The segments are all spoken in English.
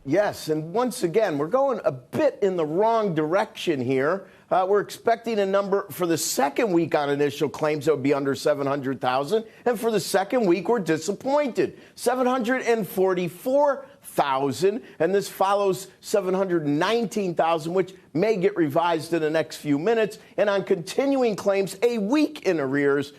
Yes, and once again, we're going a bit in the wrong direction here. We're expecting a number for the second week on initial claims that would be under 700,000, and for the second week, we're disappointed. 744,000, and this follows 719,000, which may get revised in the next few minutes. And on continuing claims, a week in arrears,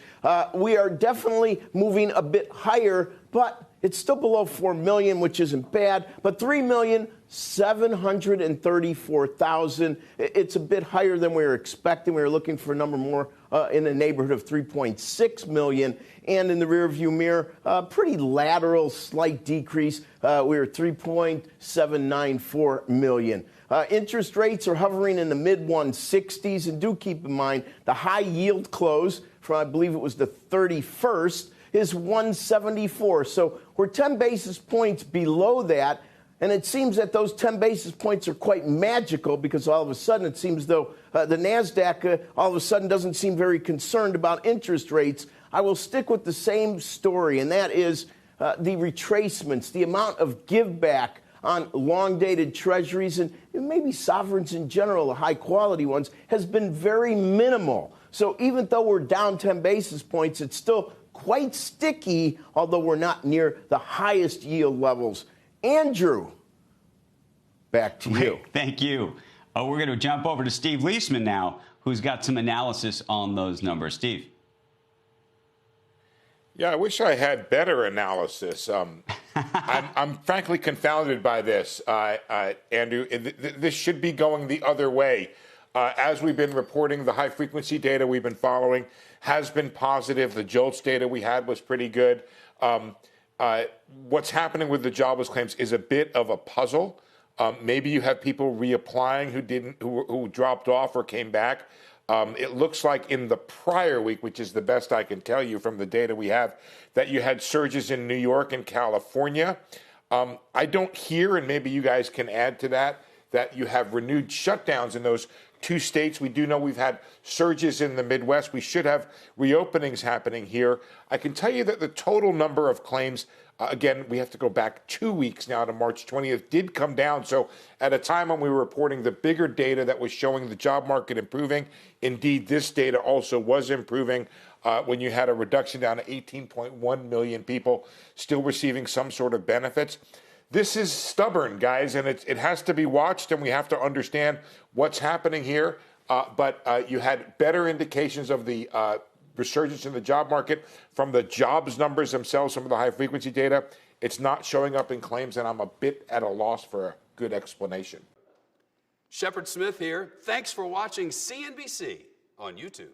we are definitely moving a bit higher, but it's still below 4 million, which isn't bad, but 3,734,000. It's a bit higher than we were expecting. We were looking for a number more in the neighborhood of 3.6 million. And in the rearview mirror, pretty lateral, slight decrease. We were 3.794 million. Interest rates are hovering in the mid-160s. And do keep in mind, the high yield close from, I believe it was the 31st, is 174. So we're 10 basis points below that. And it seems that those 10 basis points are quite magical because all of a sudden it seems though the NASDAQ all of a sudden doesn't seem very concerned about interest rates. I will stick with the same story, and that is the retracements, the amount of give back on long-dated treasuries and maybe sovereigns in general, the high-quality ones, has been very minimal. So even though we're down 10 basis points, it's still quite sticky, although we're not near the highest yield levels. Andrew, back to you. Thank you. We're going to jump over to Steve Leisman now, who's got some analysis on those numbers. Steve. Yeah, I wish I had better analysis. I'm frankly confounded by this, Andrew. This should be going the other way. As we've been reporting, the high-frequency data we've been following has been positive. The JOLTS data we had was pretty good. What's happening with the jobless claims is a bit of a puzzle. Maybe you have people reapplying who dropped off or came back. It looks like in the prior week, which is the best I can tell you from the data we have, that you had surges in New York and California. I don't hear, and maybe you guys can add to that you have renewed shutdowns in those two states. We do know we've had surges in the Midwest. We should have reopenings happening here. I can tell you that the total number of claims, again, we have to go back 2 weeks now to March 20th, did come down. So at a time when we were reporting the bigger data that was showing the job market improving, indeed, this data also was improving when you had a reduction down to 18.1 million people still receiving some sort of benefits. This is stubborn, guys, and it has to be watched, and we have to understand what's happening here. But you had better indications of the resurgence in the job market from the jobs numbers themselves, some of the high-frequency data. It's not showing up in claims, and I'm a bit at a loss for a good explanation. Shepard Smith here. Thanks for watching CNBC on YouTube.